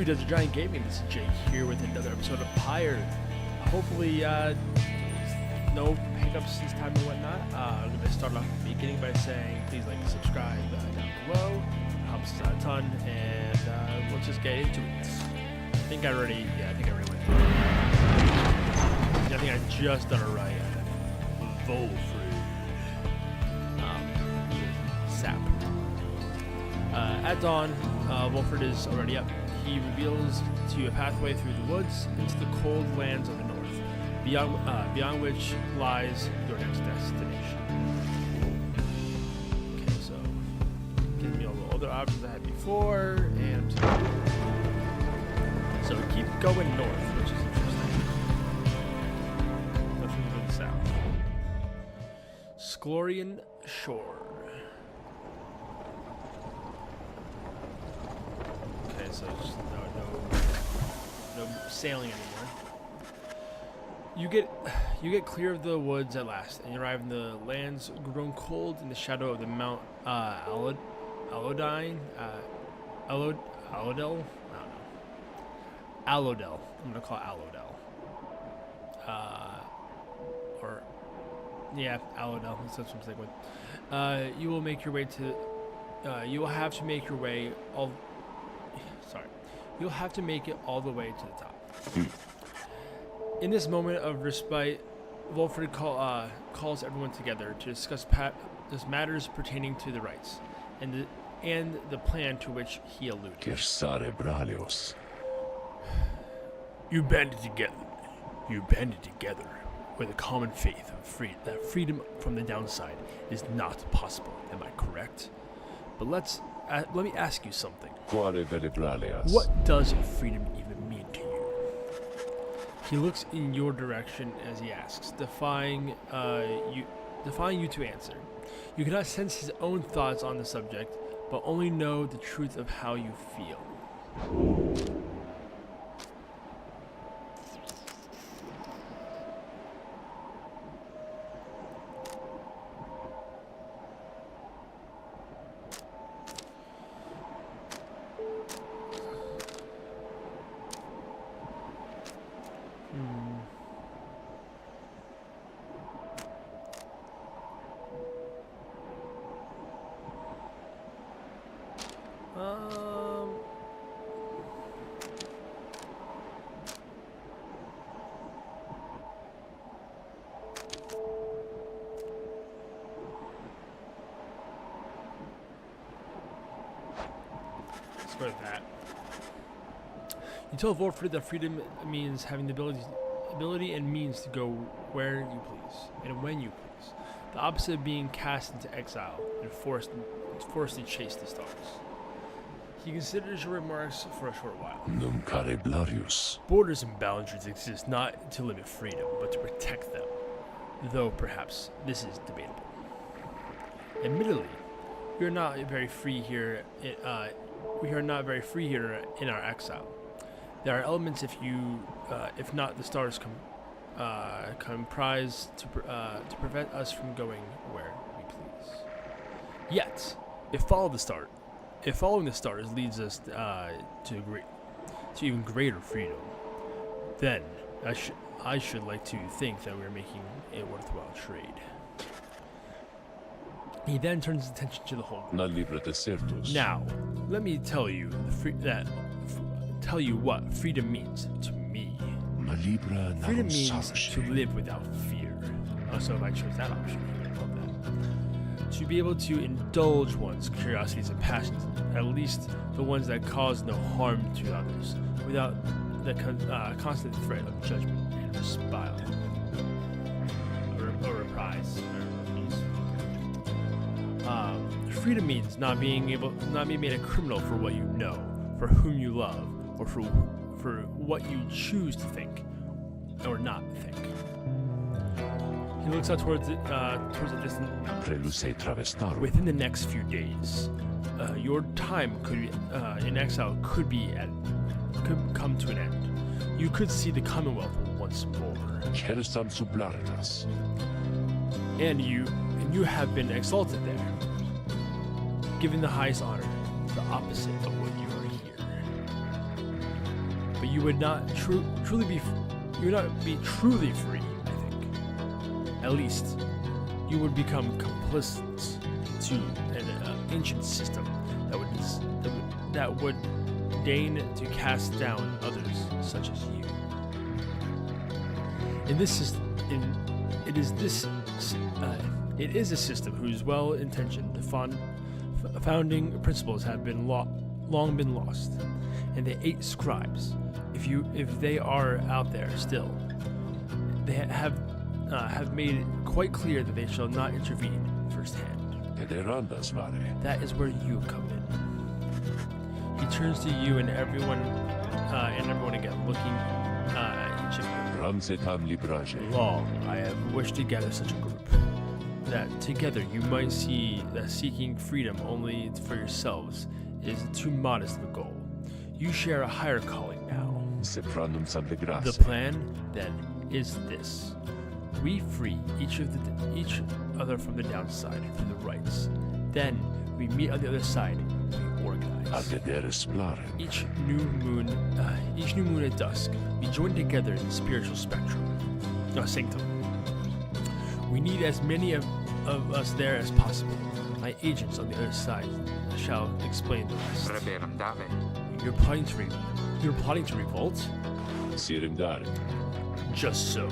Desert Giant Gaming. This is Jake here with another episode of Pyre. Hopefully, no hiccups this time and whatnot. I'm going to start off at the beginning by saying please like and subscribe down below. It helps us out a ton, and let's just get into it. I think I already went through it. I think I just done it right. Volfred. Sap. At dawn, Volfred is already up. He reveals to you a pathway through the woods into the cold lands of the north, beyond which lies your next destination. Okay, so give me all the other options I had before, and so keep going north, which is interesting. Nothing to the south. Sclorian Shore. So just no sailing anymore. You get clear of the woods at last, and you arrive in the lands grown cold in the shadow of the Mount Alodine. Alodel? I don't know. Alodel. I'm gonna call it Alodel. Alodel. That's what I'm sticking with. You will make your way to. You will have to make your way all. You'll have to make it all the way to the top. In this moment of respite, Volfred calls everyone together to discuss matters pertaining to the rites and the plan to which he alluded. You banded together with a common faith of that freedom from the downside is not possible. Am I correct? But let me ask you something. What does freedom even mean to you? He looks in your direction as he asks, defying you to answer. You cannot sense his own thoughts on the subject, but only know the truth of how you feel. Let's go with that. You tell Volfred that freedom means having the ability and means to go where you please and when you please. The opposite of being cast into exile and forced to chase the stars. He considers your remarks for a short while. Borders and boundaries exist not to limit freedom, but to protect them. Though perhaps this is debatable. Admittedly, we are not very free here. We are not very free here in our exile. There are elements, if not the stars, comprise to prevent us from going where we please. Yet, if following the stars leads us to even greater freedom, then I should like to think that we're making a worthwhile trade. He then turns his attention to the whole group. Now, let me tell you what freedom means to me. Freedom means to live without fear. Also, if I chose that option, I love that. To be able to indulge one's curiosities and passions, at least the ones that cause no harm to others, without the constant threat of judgment and reprise. Freedom means not being made a criminal for what you know, for whom you love, or for what you choose to think or not think. He looks out towards a distant. Within the next few days, your time in exile could come to an end. You could see the Commonwealth once more. And you have been exalted there, given the highest honor, the opposite of what you are here. but you would not truly be truly free. I think, at least, you would become complicit to an ancient system that would deign to cast down others such as you. It is a system whose well-intentioned founding principles have been long been lost, and the 8 scribes, if they are out there still, they have made it quite clear that they shall not intervene firsthand. That is where you come in. He turns to you and everyone again, looking at each of you. Long I have wished to gather such a group, that together you might see that seeking freedom only for yourselves is too modest of a goal. You share a higher calling now. The plan, then, is this. We free each other from the downside through the rights. Then we meet on the other side. We organize. Each new moon at dusk, we join together in the spiritual sanctum. We need as many of us there as possible. My agents on the other side shall explain the rest. You're plotting to revolt? Just so.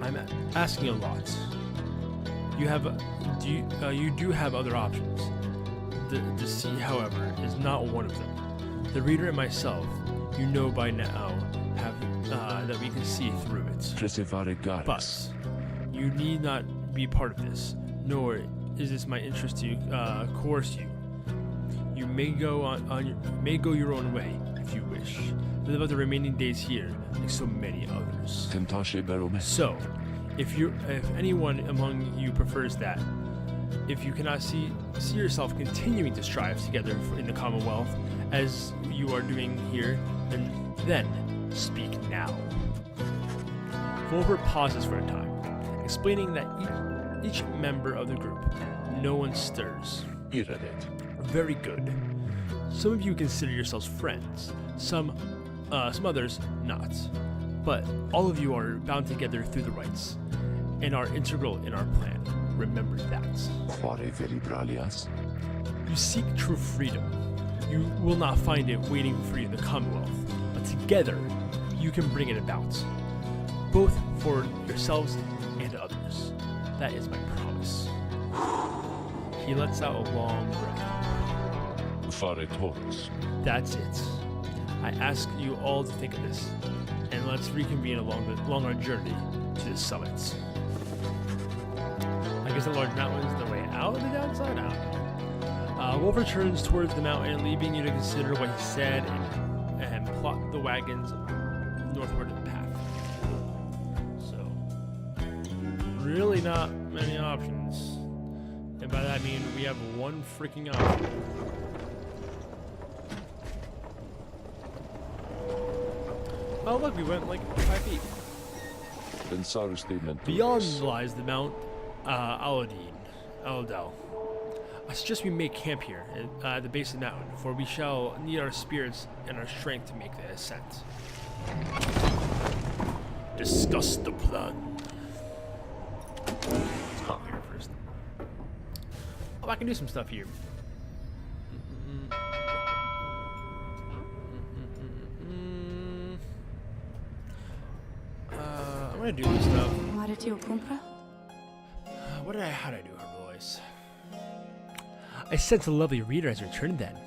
I'm asking a lot. You do have other options. The deceit, however, is not one of them. The reader and myself, you know by now, have that we can see through it. But you need not be part of this, nor is this my interest to coerce you. You may go your own way if you wish. Live out the remaining days here, like so many others. So, if anyone among you prefers that, if you cannot see yourself continuing to strive together in the Commonwealth as you are doing here, then speak now. Volver pauses for a time, explaining that each member of the group, no one stirs. Very good. Some of you consider yourselves friends, some others not. But all of you are bound together through the rights, and are integral in our plan. Remember that. You seek true freedom. You will not find it waiting for you in the Commonwealth, but together you can bring it about, both for yourselves and others. That is my promise. He lets out a long breath. That's it. I ask you all to think of this, and let's reconvene along our journey to the summits. I guess the large mountain is the way out of the downside? Wolf returns towards the mountain, leaving you to consider what he said and plot the wagons northward of the path. So, really not many options. And by that I mean we have one freaking option. Oh look, we went like 5 feet. Beyond lies the Mount Aladel. I suggest we make camp here at the base of the mountain, for we shall need our spirits and our strength to make the ascent. Discuss the plan. Let's call here first. Oh, I can do some stuff here. I'm gonna do this stuff. How did I do her voice? I sense a lovely reader has returned then.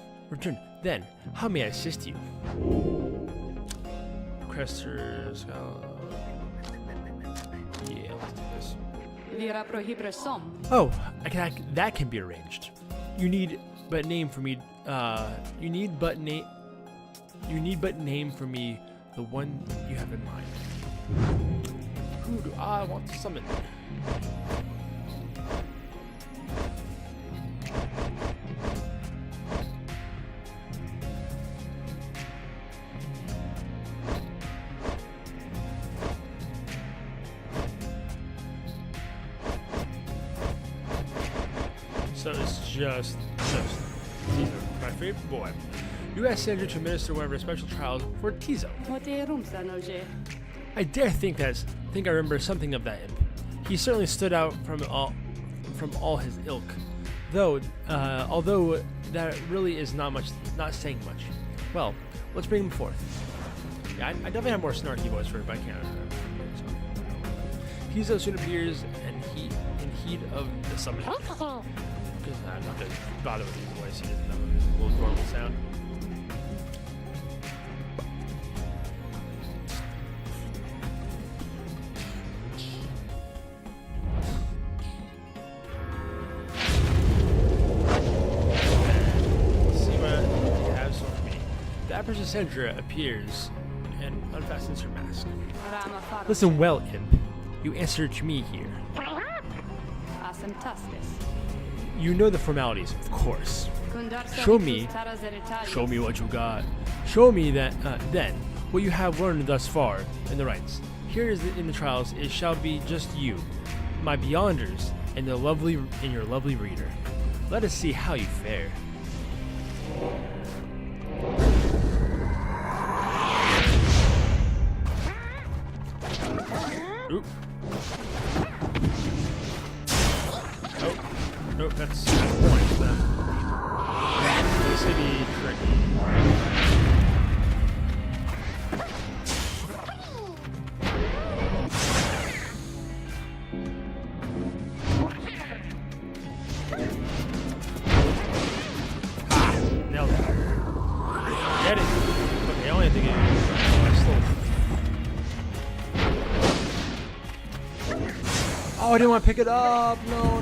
How may I assist you? Requesters. Yeah, let's do this. Oh, that can be arranged. You need but name for me. You need but name for me the one you have in mind. Who do I want to summon? So it's just either my favorite boy. You asked Sandra to administer one of her special trials for Tizo. I dare think I remember something of that imp. He certainly stood out from all his ilk, although that really is not saying much. Well, let's bring him forth. Yeah, I definitely have more snarky voice for it, but I can't. Tizo soon appears in heat of the summoning. Because I'm not gonna bother with his voice. He doesn't have a little normal sound. Empress Sandra appears and unfastens her mask. Listen well, imp. You answer to me here. You know the formalities, of course. Show me what you got. Show me that then what you have learned thus far in the rites. Here is in the trials. It shall be just you, my beyonders, and your lovely reader. Let us see how you fare. Oop. Nope, that's points then. This may be tricky. Ah, nailed it. Get it. Okay, I only have to get Oh, I didn't want to pick it up. No.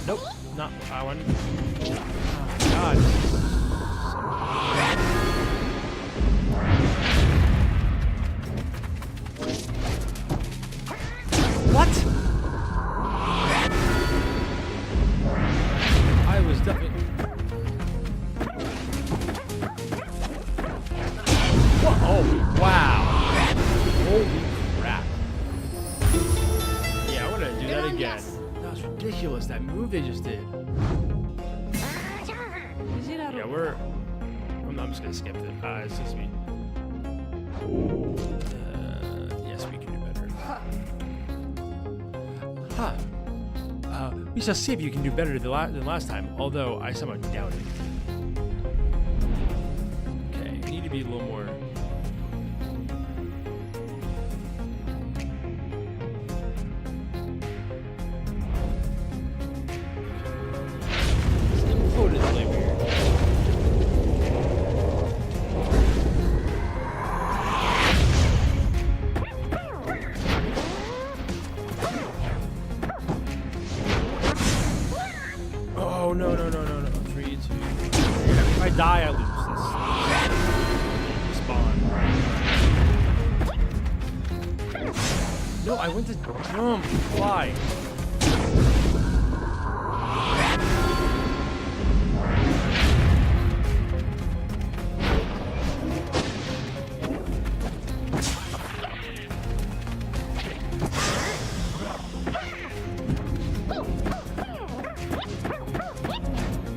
Nope, not what I wanted. Oh, God. What? I was definitely. Oh, wow. Holy crap. Yeah, I want to do that again. That was ridiculous, that move they just did. Yeah, I'm just going to skip it. It's just me. Yes, we can do better. Huh. We shall see if you can do better than last time, although I somewhat doubt it. Okay, I need to be a little more... Oh, no. 3, 2... If I die, I lose this. Respawn. No, I went to jump. Why?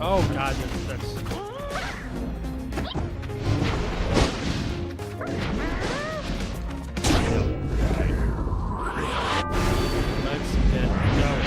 Oh God, that's... Let's get going.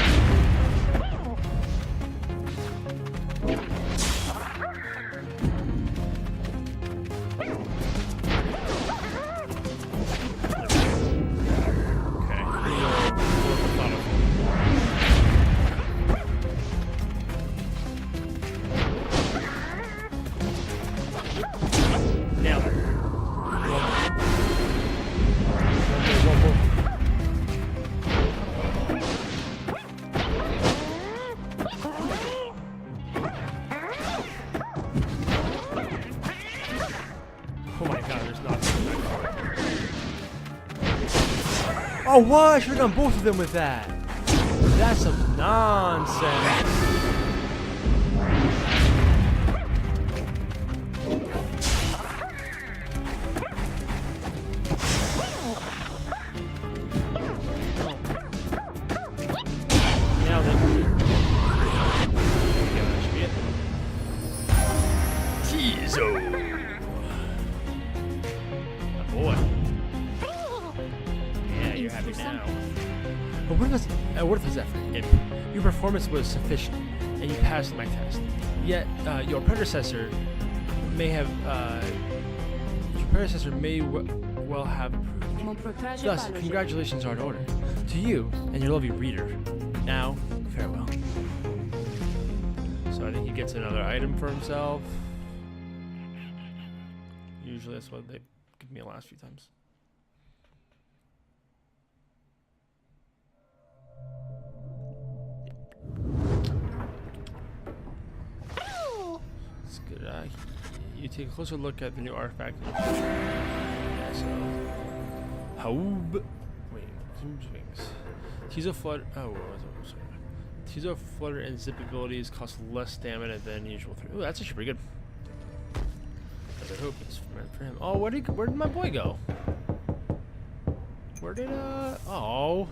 Oh, what? I should have done both of them with that. That's some nonsense. worthless effort, imp. Your performance was sufficient, and you passed my test. Yet, your predecessor may well have approved. Thus, congratulations are in order. To you and your lovely reader. Now, farewell. So I think he gets another item for himself. Usually that's what they give me the last few times. It's good. You take a closer look at the new artifact. Yeah, so Haub. Wait, wings. Tizo Flutter. Oh, sorry. Tizo Flutter and Zip abilities cost less stamina than usual. Ooh, that's actually pretty good. As I hope it's meant for him. Oh, where did my boy go? Where did oh.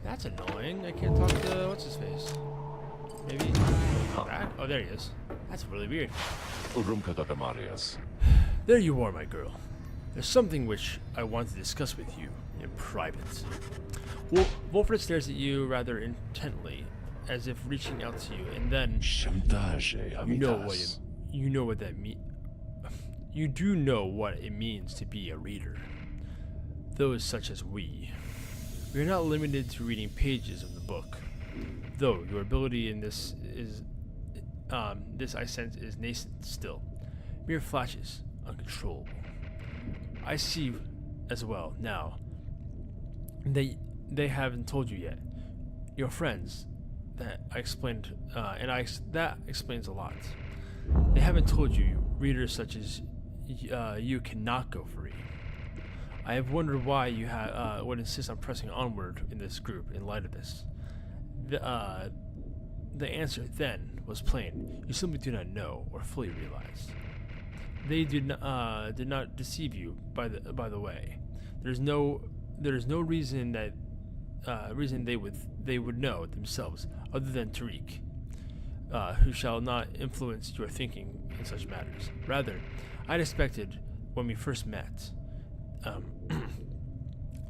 That's annoying. I can't talk to what's his face. Maybe back? Oh, there he is. That's really weird. There you are, my girl. There's something which I want to discuss with you in private. Wolfred stares at you rather intently, as if reaching out to you, and then you know what that means. You do know what it means to be a reader. Those such as we are not limited to reading pages of the book, though your ability in this I sense is nascent still. Mere flashes, uncontrollable. I see as well now. They haven't told you yet. Your friends, that I explained, that explains a lot. They haven't told you readers such as you cannot go free. I have wondered why you would insist on pressing onward in this group in light of this. The answer then was plain. You simply do not know or fully realize. They did not deceive you. By the way, there is no reason that they would know themselves other than Tariq, who shall not influence your thinking in such matters. Rather, I'd expected when we first met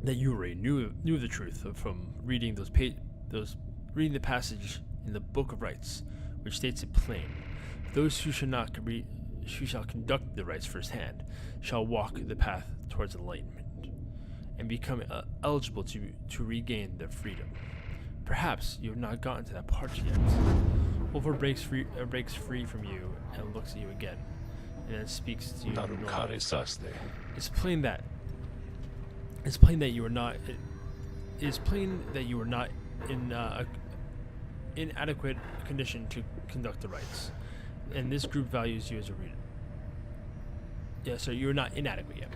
that you already knew the truth from reading reading the passage in the Book of Rites, which states it plain: those who shall conduct the rites firsthand shall walk the path towards enlightenment and become eligible to regain their freedom. Perhaps you have not gotten to that part yet. Wolfer breaks free from you and looks at you again, and then speaks to you. It's plain that you are not. It is plain that you are not in inadequate condition to conduct the rites, and this group values you as a reader. Yeah, so you're not inadequate yet.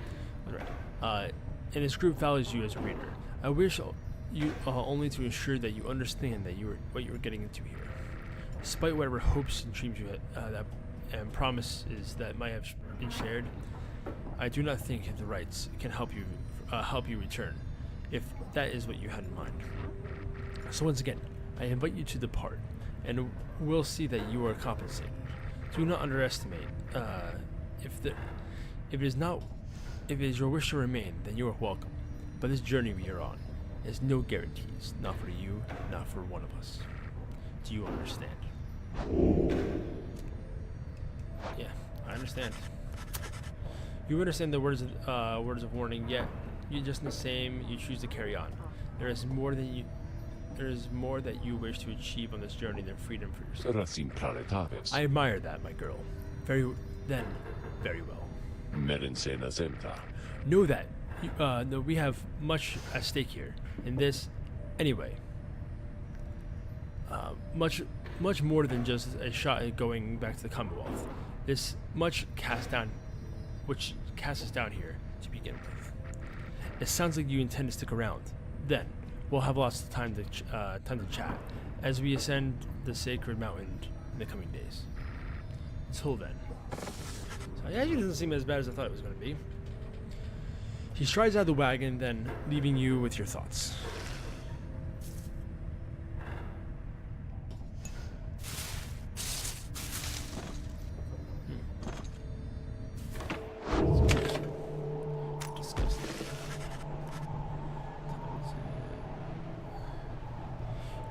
Right. And this group values you as a reader. I wish you only to ensure that you understand that what you are getting into here. Despite whatever hopes and dreams you had, and promises that might have been shared, I do not think the rites can help you return, if that is what you had in mind. So once again, I invite you to depart, and we'll see that you are compensated. Do not underestimate. If it is your wish to remain, then you are welcome. But this journey we are on has no guarantees, not for you, not for one of us. Do you understand? Yeah, I understand. You understand the words of warning, yet you just the same you choose to carry on. There is more that you wish to achieve on this journey than freedom for yourself. I admire that, my girl. Very well. Know that we have much at stake here. In this, anyway. Much more than just a shot at going back to the Commonwealth. This much which casts us down here to begin with. It sounds like you intend to stick around. Then we'll have lots of time to chat as we ascend the sacred mountain in the coming days. Until then. So it actually doesn't seem as bad as I thought it was going to be. He strides out of the wagon, then leaving you with your thoughts.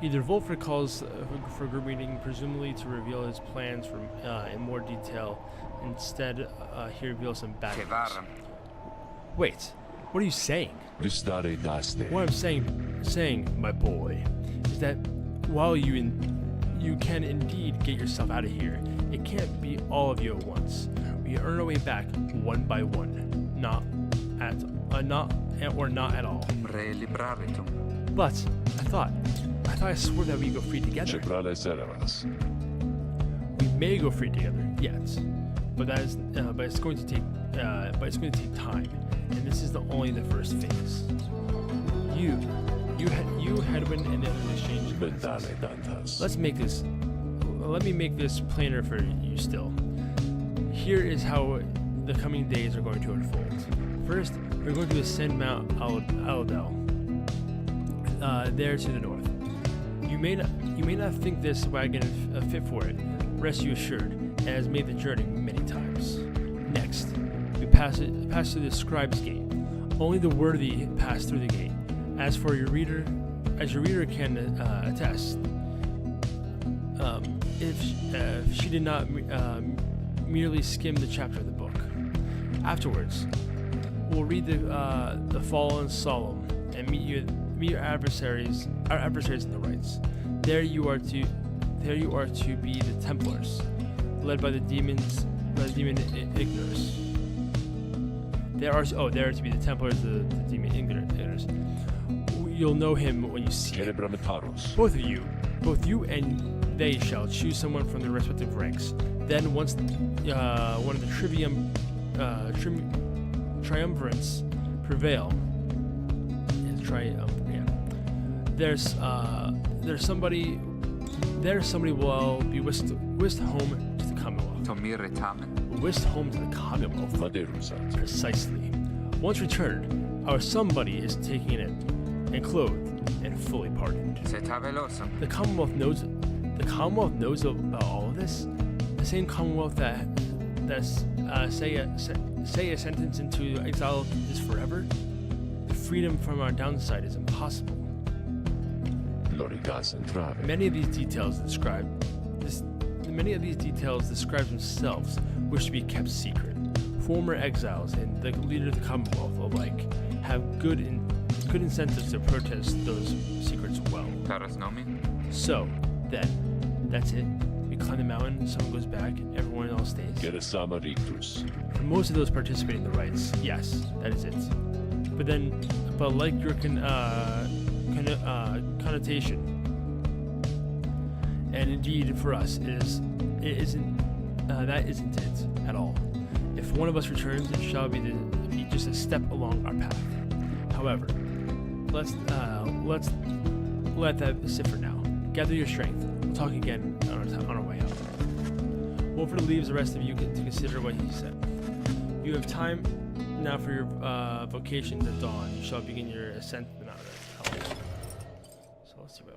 Either Volfred calls for a group meeting, presumably to reveal his plans in more detail. Instead, he reveals some bad news. Wait, what are you saying? What I'm saying, my boy, is that while you can indeed get yourself out of here, it can't be all of you at once. We earn our way back one by one, not at all. But I swore that we go free together. We may go free together, yes, but it's going to take time, and this is only the first phase. You, Hedwin, and the other exchange. Let me make this plainer for you still. Here is how the coming days are going to unfold. First, we're going to ascend Mount Aldel, there to the north. You may not think this wagon fit for it. Rest you assured, it has made the journey many times. Next, we pass through the scribe's gate. Only the worthy pass through the gate. As your reader can attest, if she did not merely skim the chapter of the book. Afterwards, we'll read the Fallen Solemn and meet our adversaries in the rites. There you are to be the Templars, led by the demon Ignorus. There are to be the Templars, the demon Ignorus. You'll know him when you see him. Both you and they shall choose someone from their respective ranks. Then once one of the triumvirates prevail, there's somebody will be whisked home to the Commonwealth. Whisked home to the Commonwealth. Precisely. Once returned, our somebody is taken in and clothed and fully pardoned. The Commonwealth knows about all of this. The same Commonwealth that say a sentence into exile is forever. The freedom from our downside is impossible. Many of these details describe themselves wish to be kept secret. Former exiles and the leader of the Commonwealth alike have good incentives to protest those secrets well. So, then, that's it. We climb the mountain, someone goes back, everyone else stays. For most of those participating in the rites, yes, that is it. But like your connotation, and indeed for us, that isn't it at all. If one of us returns, it shall be just a step along our path. However, let's let that sit for now. Gather your strength. We'll talk again on our way out. Wolford leaves the rest of you to consider what he said. You have time now for your vocations at dawn. You shall begin your ascent to the mountain of hell. So let's see what.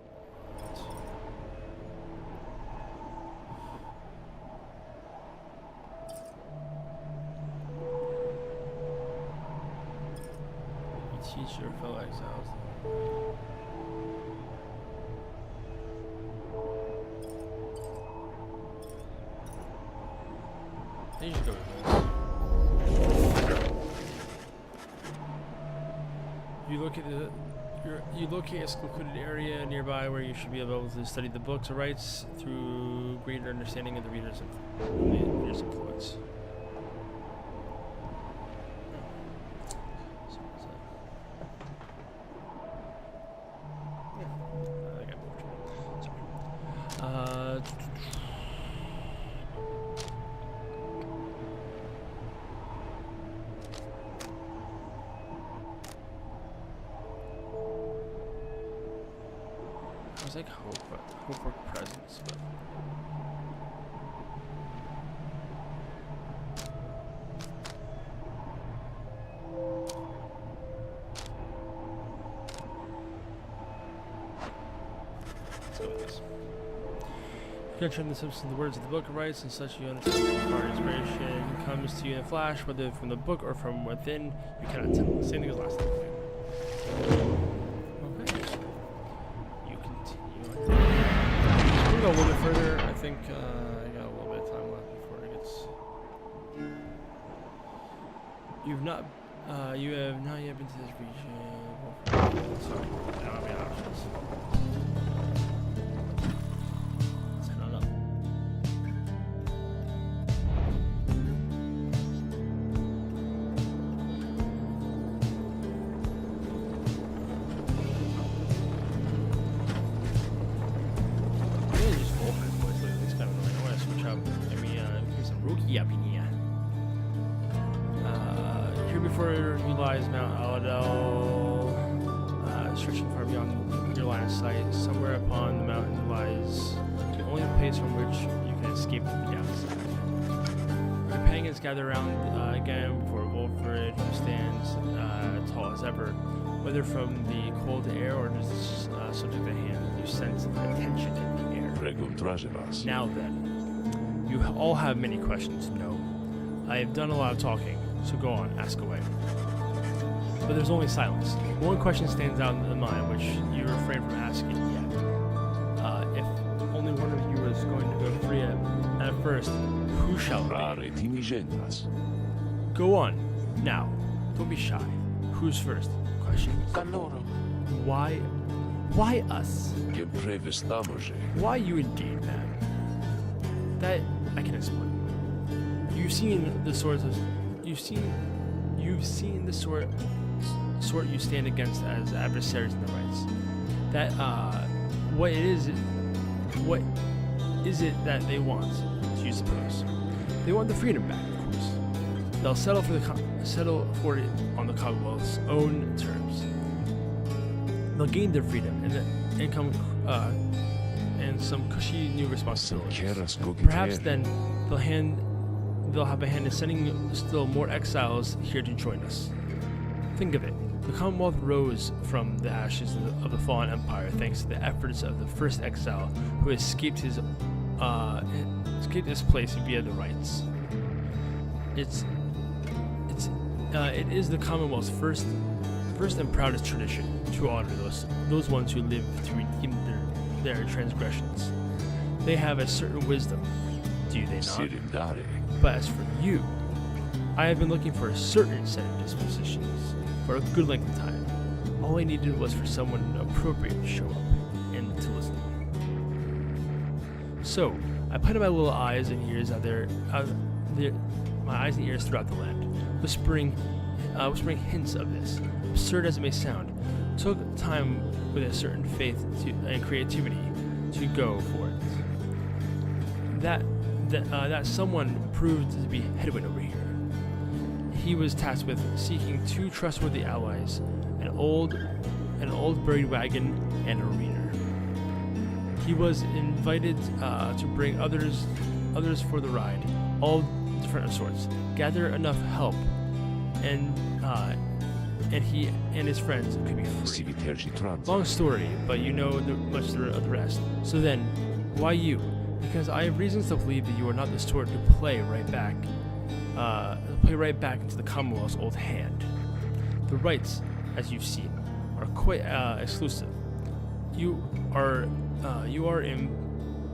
You teach your fellow exiles. You should go with this. You locate a secluded area nearby where you should be able to study the books or rites through greater understanding of the reader's influence. It's like hope for presence, but let's go with this. You can turn the substance of the words of the book of rites and such you understand that far inspiration comes to you in a flash, whether from the book or from within, you cannot tell. Same thing as last time. Okay. You continue think I got a little bit of time left before it gets. You have not yet been to this region. Sorry, I don't have any options. Let's head on up. Really just open voice lately. It's kind of annoying. I want to switch up. Maybe some rookie up in here. Here before you lies Mount Aladel, stretching far beyond your line of sight. Somewhere upon the mountain lies the only place from which you can escape the downside. The companions gather around again before Wolfred, who stands tall as ever. Whether from the cold air or just subject at hand, you sense the tension in the air. Now then, you all have many questions to know. I have done a lot of talking, so go on, ask away. But there's only silence. One question stands out in the mind, which you refrain from asking yet. If only one of you is going to go free at first, who shall it be? Go on, now. Don't be shy. Who's first? Questions? Why us? Why you indeed, man? That I can explain. You've seen the sort you stand against as adversaries in the rights. That what is it that they want? Do you suppose? They want the freedom back, of course. They'll settle for it on the Commonwealth's own terms. They'll gain their freedom and come and some cushy new responsibilities. Perhaps then they'll have a hand in sending still more exiles here to join us. Think of it. The Commonwealth rose from the ashes of the fallen empire thanks to the efforts of the first exile who escaped his place via the rights. It is the Commonwealth's first and proudest tradition to honor those ones who live to redeem their transgressions. They have a certain wisdom, do they not? But as for you, I have been looking for a certain set of dispositions for a good length of time. All I needed was for someone appropriate to show up and to listen. So I planted my little eyes and ears my eyes and ears throughout the land, whispering hints of this, absurd as it may sound. Took time with a certain faith and creativity to go for it. That someone proved to be Hedwin over here. He was tasked with seeking two trustworthy allies, an old buried wagon and a reader. He was invited to bring others for the ride, all different sorts. Gather enough help, and he and his friends could be free. Long story, but you know much of the rest. So then, why you? Because I have reasons to believe that you are not the sort to play right back into the Commonwealth's old hand. The rights, as you've seen, are quite exclusive. You are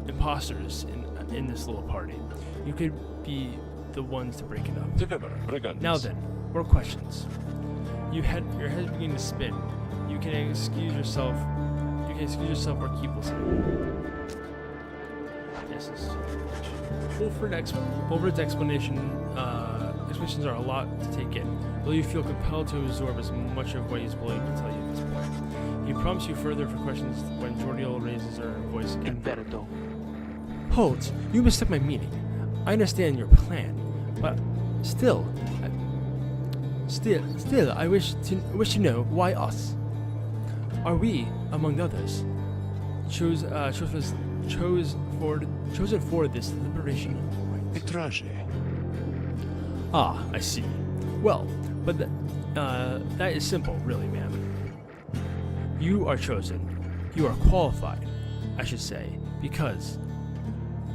imposters in this little party. You could be the ones to break it up. Now then, more questions. Your head is beginning to spin. You can excuse yourself or keep listening. Wolfred's explanations are a lot to take in, though you feel compelled to absorb as much of what he's willing to tell you at this point. He prompts you further for questions when Jordiel raises her voice again. Hold, you mistook my meaning. I understand your plan, but still, I wish to know why us. Are we, among others, chosen for this liberation right? Ah, I see. Well, but that is simple, really, ma'am. You are chosen. You are qualified, I should say, because,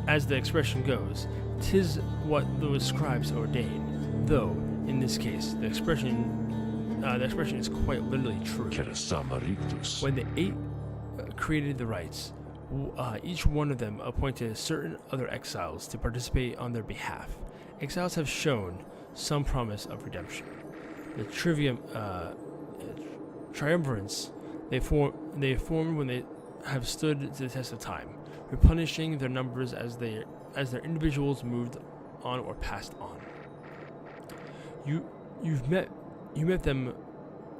as the expression goes, 'tis what those scribes ordain. Though, in this case, the expression is quite literally true. When the eight created the rites, Each one of them appointed certain other exiles to participate on their behalf. Exiles have shown some promise of redemption. The triumvirates they formed when they have stood to the test of time, replenishing their numbers as their individuals moved on or passed on. You met them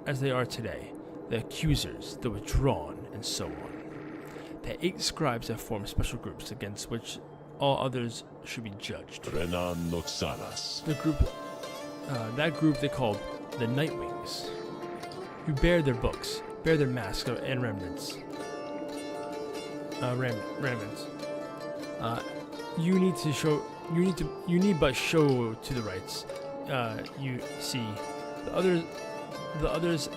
as they are today, the accusers, the withdrawn, and so on. The 8 scribes have formed special groups against which all others should be judged. The group, that group they called the Nightwings, who bear their books, bear their masks and remnants. You need but show to the rights. You see, the others,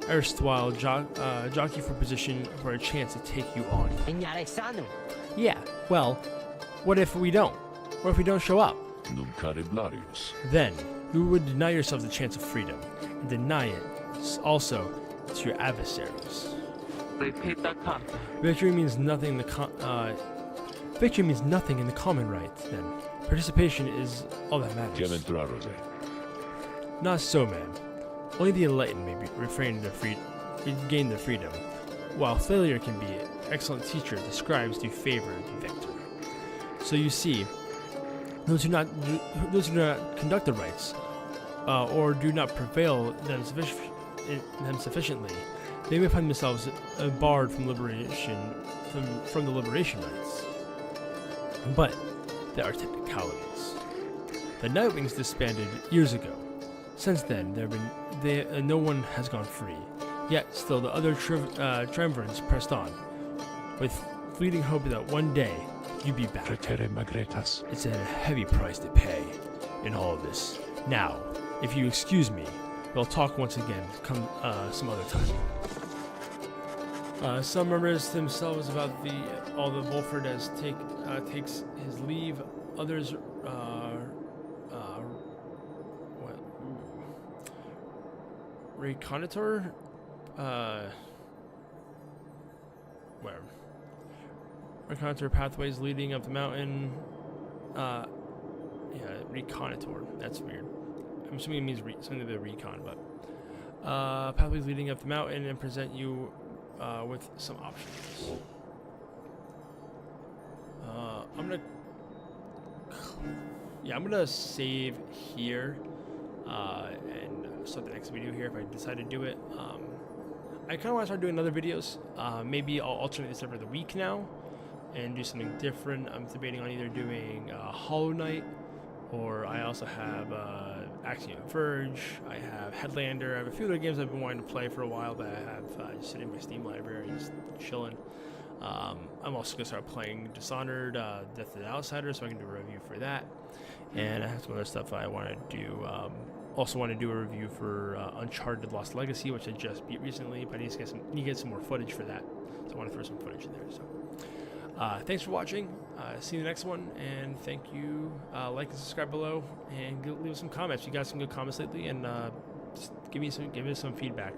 erstwhile jockey for position for a chance to take you on. Yeah, well, what if we don't? What if we don't show up? Then, you would deny yourselves the chance of freedom, and deny it also to your adversaries. Repeat that comment. Victory means nothing in the common right, then. Participation is all that matters. Not so, man. Only the enlightened may gain their freedom, while failure can be an excellent teacher. The scribes do favor the victor. So you see, those who do not conduct the rites, or do not prevail them sufficiently, they may find themselves barred from from the liberation rites. But there are technicalities. The Nightwings disbanded years ago. Since then, no one has gone free. Yet, still, the other triumvirates pressed on, with fleeting hope that one day you'd be back. It's a heavy price to pay in all of this. Now, if you excuse me, we'll talk once again some other time. Some murmurs themselves about all the Wolford as takes his leave. Others reconnoiter reconnoiter pathways leading up the mountain. Reconnoiter, that's weird. I'm assuming it means something to the recon, but pathways leading up the mountain and present you with some options. I'm gonna save here and start the next video here if I decide to do it. I kind of want to start doing other videos. Maybe I'll alternate this every other week now and do something different. I'm debating on either doing Hollow Knight, or I also have Axiom Verge, I have Headlander, I have a few other games I've been wanting to play for a while that I have just sitting in my Steam library, just chilling. I'm also going to start playing Dishonored, Death of the Outsider, so I can do a review for that. And I have some other stuff I want to do. Also want to do a review for Uncharted Lost Legacy, which I just beat recently, but I need to get some more footage for that. So I want to throw some footage in there. So thanks for watching. See you in the next one, and thank you. Like and subscribe below, and leave some comments. You got some good comments lately, and just give me some feedback.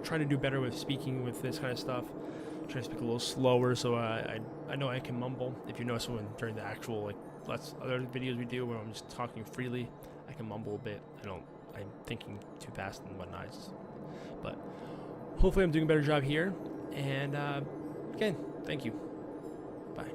Trying to do better with speaking with this kind of stuff. Trying to speak a little slower, so I know I can mumble. If you notice when during the actual other videos we do where I'm just talking freely, I can mumble a bit. I'm thinking too fast and whatnot. But hopefully I'm doing a better job here. And again, thank you. Bye.